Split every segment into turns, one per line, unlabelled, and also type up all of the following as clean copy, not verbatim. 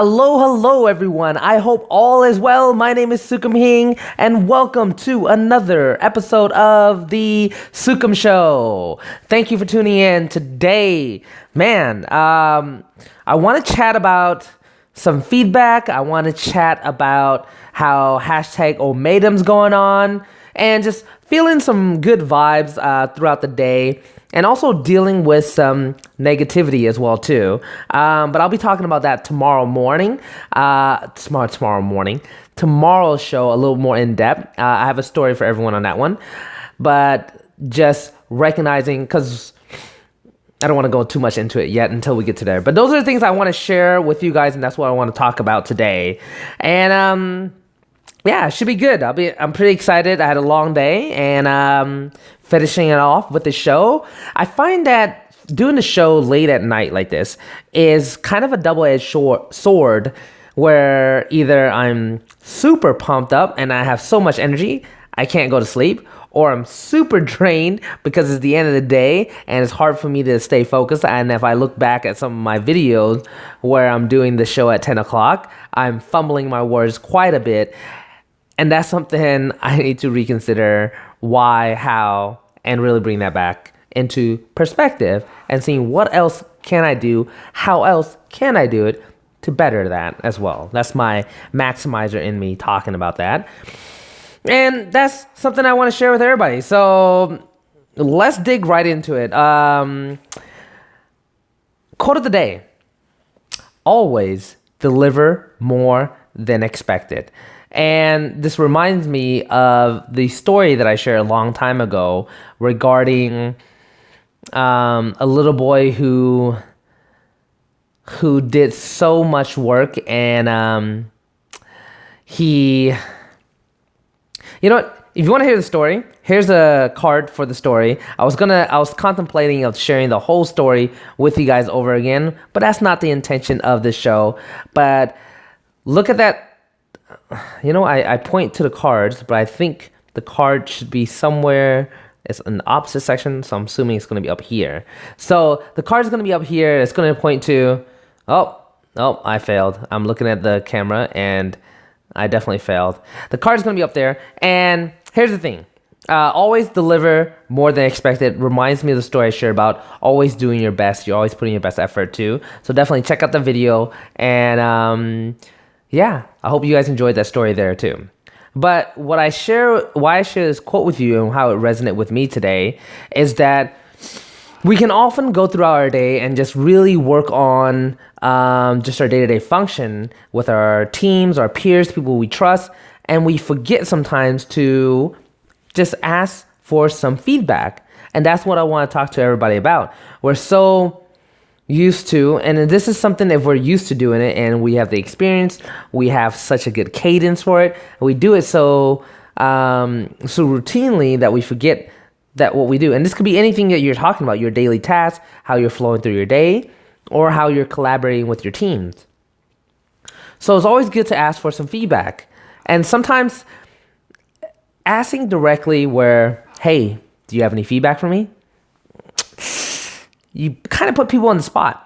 Hello, everyone. I hope all is well. My name is Sukhum HING, and welcome to another episode of the Sukhum Show. Thank you for tuning in today. Man, I want to chat about some feedback. I want to chat about how hashtag Omatum's going on, and just feeling some good vibes throughout the day. And also dealing with some negativity as well too. But I'll be talking about that tomorrow morning. Tomorrow's show a little more in depth. I have a story for everyone on that one. But just recognizing, because I don't want to go too much into it yet until we get to there. But those are the things I want to share with you guys, and that's what I want to talk about today. And yeah, it should be good. I'm pretty excited. I had a long day, and finishing it off with the show. I find that doing the show late at night like this is kind of a double-edged sword, where either I'm super pumped up and I have so much energy I can't go to sleep, or I'm super drained because it's the end of the day and it's hard for me to stay focused. And if I look back at some of my videos where I'm doing the show at 10 o'clock, I'm fumbling my words quite a bit. And that's something I need to reconsider why, how, and really bring that back into perspective and seeing what else can I do, how else can I do it to better that as well. That's my maximizer in me talking about that. And that's something I want to share with everybody. So let's dig right into it. Quote of the day: always deliver more than expected. And this reminds me of the story that I shared a long time ago regarding a little boy who did so much work, and he, you know what? If you want to hear the story, here's a card for the story. I was contemplating of sharing the whole story with you guys over again, but that's not the intention of this show. But look at that. You know, I point to the cards, but I think the card should be somewhere. It's in the opposite section, so I'm assuming it's going to be up here. So the card's going to be up here. It's going to point to, oh, I failed. I'm looking at the camera, and I definitely failed. The card's going to be up there, and here's the thing. Always deliver more than expected. Reminds me of the story I shared about always doing your best. You're always putting your best effort too. So definitely check out the video, and yeah, I hope you guys enjoyed that story there too. But why I share this quote with you and how it resonated with me today is that we can often go throughout our day and just really work on just our day-to-day function with our teams, our peers, people we trust, and we forget sometimes to just ask for some feedback. And that's what I want to talk to everybody about. We're so used to, and this is something, if we're used to doing it and we have the experience, we have such a good cadence for it, we do it so routinely that we forget that what we do. And this could be anything that you're talking about, your daily tasks, how you're flowing through your day, or how you're collaborating with your teams. So it's always good to ask for some feedback. And sometimes asking directly where, hey, do you have any feedback for me? You kind of put people on the spot.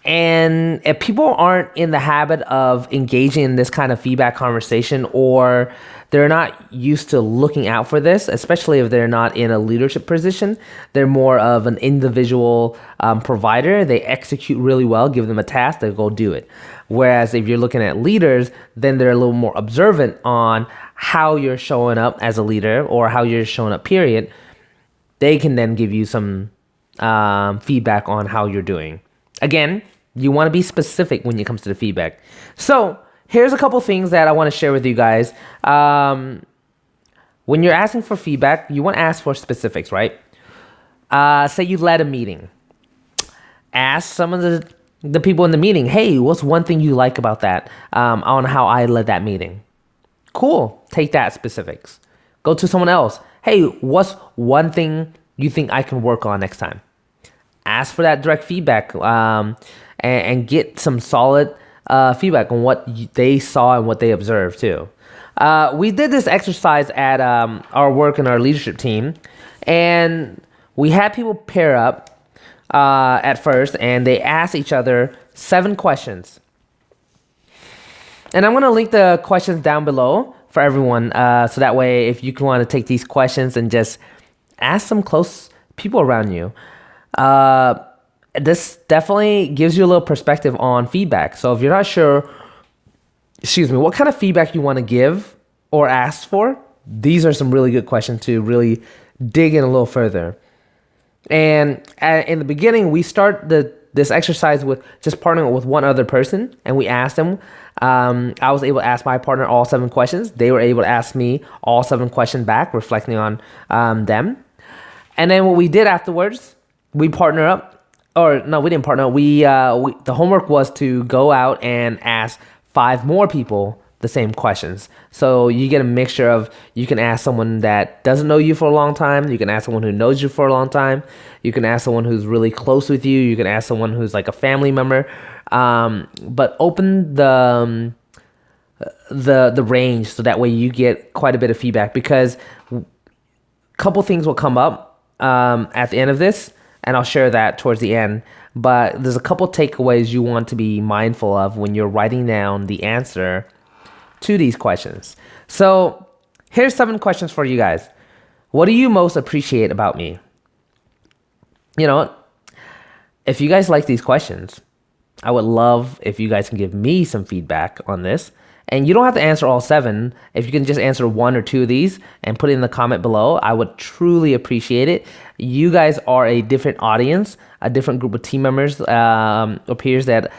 And if people aren't in the habit of engaging in this kind of feedback conversation, or they're not used to looking out for this, especially if they're not in a leadership position, they're more of an individual provider. They execute really well, give them a task, they go do it. Whereas if you're looking at leaders, then they're a little more observant on how you're showing up as a leader or how you're showing up, period. They can then give you some feedback on how you're doing. Again, you want to be specific when it comes to the feedback. So here's a couple things that I want to share with you guys. When you're asking for feedback, you want to ask for specifics, right? Say you led a meeting. Ask some of the people in the meeting, hey, what's one thing you like about that, on how I led that meeting? Cool. Take that specifics. Go to someone else. Hey, what's one thing you think I can work on next time? Ask for that direct feedback, and get some solid feedback on what they saw and what they observed too. We did this exercise at our work and our leadership team, and we had people pair up at first, and they asked each other 7 questions. And I'm going to link the questions down below for everyone. So that way, if you want to take these questions and just ask some close people around you, this definitely gives you a little perspective on feedback. So if you're not sure, what kind of feedback you want to give or ask for, these are some really good questions to really dig in a little further. And in the beginning, we start this exercise with just partnering with one other person, and we asked them. I was able to ask my partner all 7 questions. They were able to ask me all 7 questions back, reflecting on them. And then what we did afterwards, we partner up, or no, we didn't partner up. The homework was to go out and ask 5 more people the same questions. So you get a mixture of, you can ask someone that doesn't know you for a long time. You can ask someone who knows you for a long time. You can ask someone who's really close with you. You can ask someone who's like a family member. But open the range so that way you get quite a bit of feedback, because a couple things will come up at the end of this, and I'll share that towards the end. But there's a couple takeaways you want to be mindful of when you're writing down the answer to these questions. So here's 7 questions for you guys. What do you most appreciate about me? You know, if you guys like these questions, I would love if you guys can give me some feedback on this. And you don't have to answer all 7. If you can just answer 1 or 2 of these and put it in the comment below, I would truly appreciate it. You guys are a different audience, a different group of team members or peers that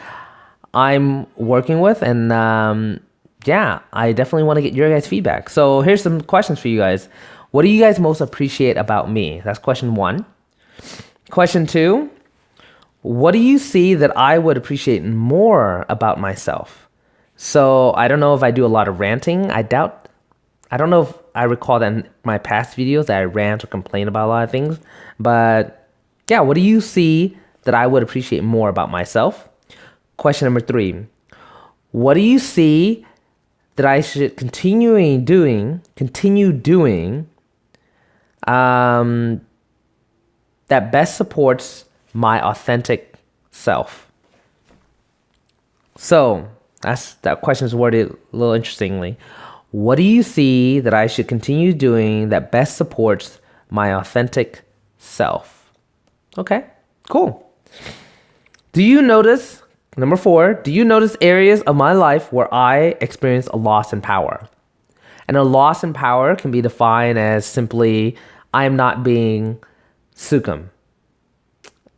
I'm working with. And yeah, I definitely want to get your guys' feedback. So here's some questions for you guys. What do you guys most appreciate about me? That's question 1. Question 2, what do you see that I would appreciate more about myself? So I don't know if I do a lot of ranting. I don't know if I recall that in my past videos that I rant or complain about a lot of things. But yeah, what do you see that I would appreciate more about myself? Question number 3, what do you see that I should continue doing that best supports my authentic self? So that question is worded a little interestingly. What do you see that I should continue doing that best supports my authentic self? Okay, cool. Do you notice, number 4, do you notice areas of my life where I experience a loss in power? And a loss in power can be defined as simply, I'm not being Sukhum.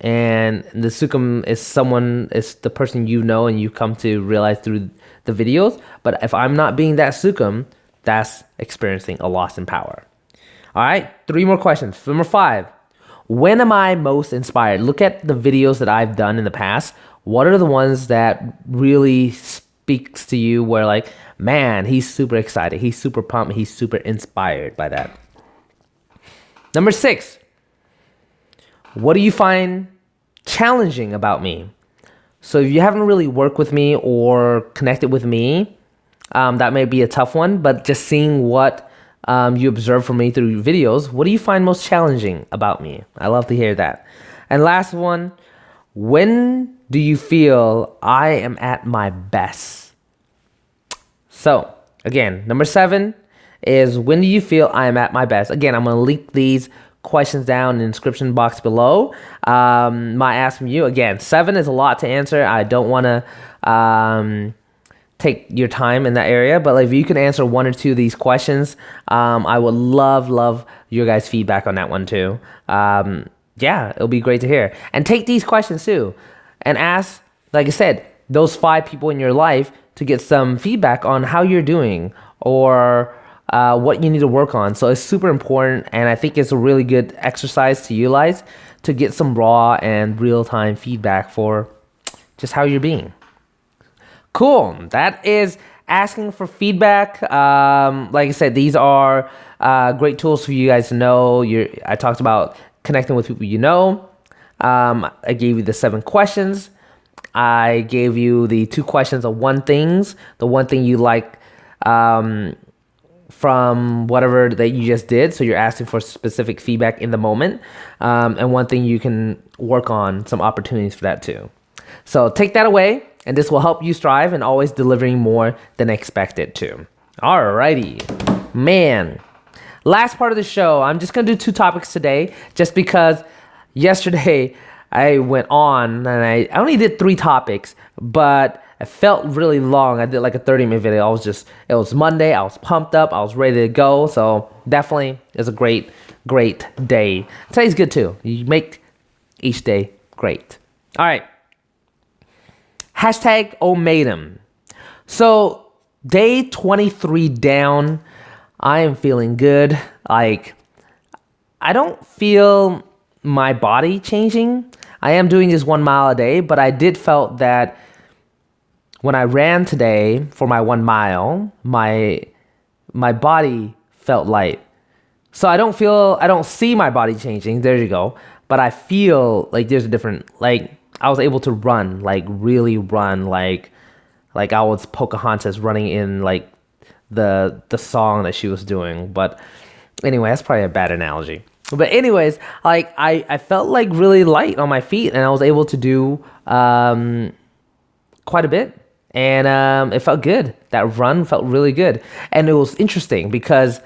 And the Sukhum is the person you know and you come to realize through the videos. But if I'm not being that Sukhum, that's experiencing a loss in power. All right, 3 more questions. Number 5, when am I most inspired? Look at the videos that I've done in the past. What are the ones that really speaks to you where like, man, he's super excited, he's super pumped, he's super inspired by that? Number 6, what do you find challenging about me? So if you haven't really worked with me or connected with me, that may be a tough one, but just seeing what you observe from me through videos, what do you find most challenging about me? I love to hear that. And last one, when do you feel I am at my best? So again, number 7 is, when do you feel I am at my best? Again, I'm going to link these questions down in the description box below. My ask from you, again, 7 is a lot to answer. I don't want to take your time in that area, but if you can answer 1 or 2 of these questions, I would love your guys' feedback on that one too. Yeah, it'll be great to hear. And take these questions too and ask, like I said, those 5 people in your life to get some feedback on how you're doing or what you need to work on. So it's super important, and I think it's a really good exercise to utilize to get some raw and real-time feedback for just how you're being. Cool. That is asking for feedback. Like I said, these are great tools for you guys to know. I talked about connecting with people you know. I gave you the 7 questions. I gave you the 2 questions of the one thing you like from whatever that you just did. So you're asking for specific feedback in the moment. And one thing you can work on, some opportunities for that too. So take that away. and this will help you strive and always delivering more than expected too. Alrighty, man. Last part of the show, I'm just gonna do 2 topics today, just because yesterday I went on and I only did 3 topics, but it felt really long. I did like a 30-minute video. It was Monday. I was pumped up. I was ready to go. So definitely it's a great day. Today's good too. You make each day great. All right. Hashtag Omatum. So day 23 down, I am feeling good. Like, I don't feel my body changing. I am doing this 1 mile a day, but I did felt that when I ran today for my 1 mile, my body felt light. So I don't see my body changing. There you go. But I feel like there's a different, like I was able to run, like really run, like I was Pocahontas running in like the song that she was doing. But anyway, that's probably a bad analogy. But anyways, like I felt like really light on my feet, and I was able to do quite a bit, and it felt good. That run felt really good, and it was interesting because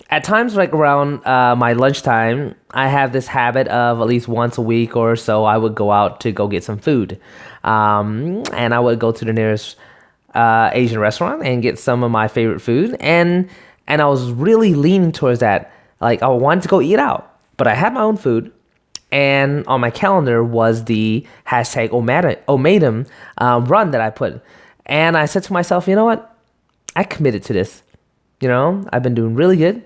at times, like around my lunchtime, I have this habit of at least once a week or so, I would go out to go get some food, and I would go to the nearest Asian restaurant and get some of my favorite food, and I was really leaning towards that. Like, I wanted to go eat out, but I had my own food, and on my calendar was the hashtag Omatum run that I put. And I said to myself, you know what? I committed to this. You know, I've been doing really good.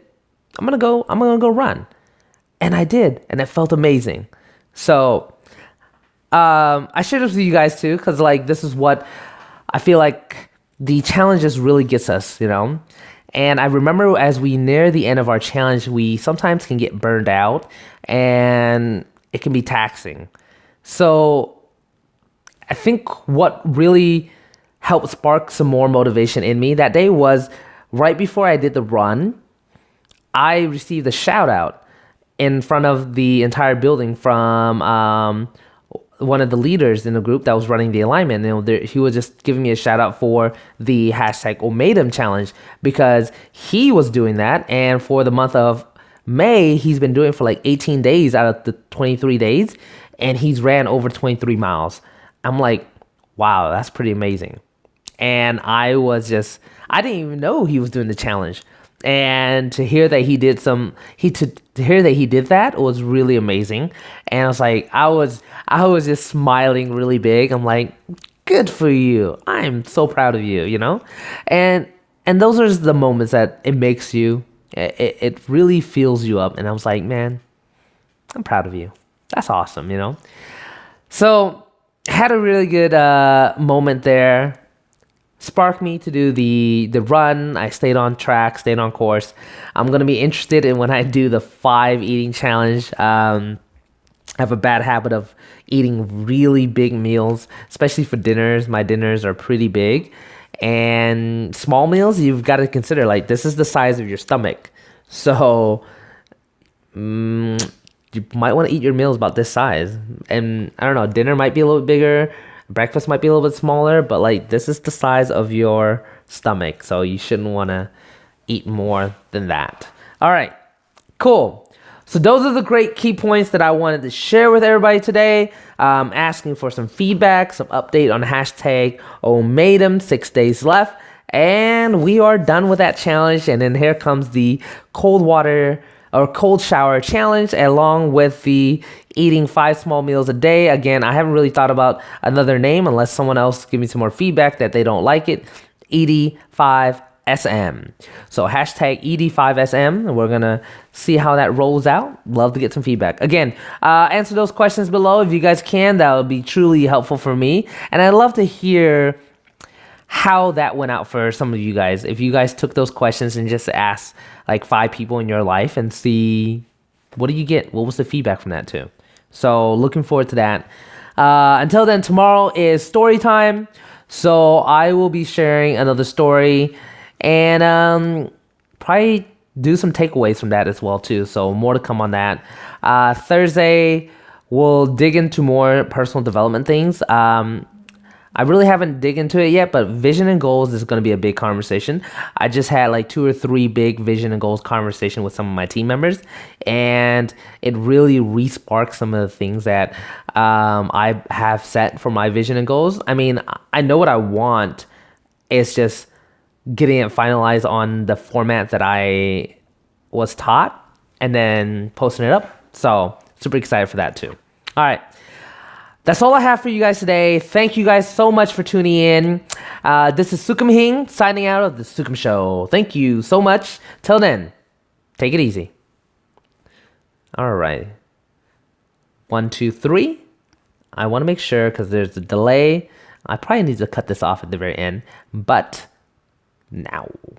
I'm gonna go run. And I did, and it felt amazing. So I shared this with you guys too, because like this is what I feel like the challenges really gets us, you know. And I remember as we near the end of our challenge, we sometimes can get burned out, and it can be taxing. So I think what really helped spark some more motivation in me that day was right before I did the run, I received a shout out in front of the entire building from one of the leaders in the group that was running the alignment. You know, he was just giving me a shout out for the hashtag Omatum challenge because he was doing that. And for the month of May, he's been doing it for like 18 days out of the 23 days. And he's ran over 23 miles. I'm like, wow, that's pretty amazing. And I didn't even know he was doing the challenge. And to hear that he did that was really amazing. And I was like, I was just smiling really big. I'm like, good for you. I'm so proud of you, you know? And those are the moments that it makes you, it really fills you up. And I was like, man, I'm proud of you. That's awesome, you know? So had a really good moment there. Sparked me to do the run. I stayed on track, stayed on course. I'm going to be interested in when I do the 5 eating challenge. I have a bad habit of eating really big meals, especially for dinners. My dinners are pretty big. And small meals, you've got to consider, like, this is the size of your stomach. So you might want to eat your meals about this size. And I don't know, dinner might be a little bit bigger. Breakfast might be a little bit smaller, but like this is the size of your stomach, so you shouldn't want to eat more than that. All right, cool. So those are the great key points that I wanted to share with everybody today. Asking for some feedback, some update on hashtag Omatum, 6 days left, and we are done with that challenge. And then here comes the cold water or cold shower challenge, along with the eating 5 small meals a day. Again, I haven't really thought about another name unless someone else give me some more feedback that they don't like it. ED5SM. So hashtag ED5SM, and we're gonna see how that rolls out. Love to get some feedback. Again, answer those questions below if you guys can. That would be truly helpful for me. And I'd love to hear how that went out for some of you guys. If you guys took those questions and just asked like 5 people in your life and see what do you get? What was the feedback from that too? So looking forward to that. Until then, tomorrow is story time. So I will be sharing another story and probably do some takeaways from that as well too. So more to come on that. Thursday, we'll dig into more personal development things. I really haven't dig into it yet, but vision and goals is going to be a big conversation. I just had like 2 or 3 big vision and goals conversation with some of my team members, and it really re-sparked some of the things that I have set for my vision and goals. I mean, I know what I want. It's just getting it finalized on the format that I was taught and then posting it up. So super excited for that too. All right. That's all I have for you guys today. Thank you guys so much for tuning in. This is Sukhum Hing signing out of the Sukhum Show. Thank you so much. Till then, take it easy. All right. 1, 2, 3. I want to make sure because there's a delay. I probably need to cut this off at the very end, but now.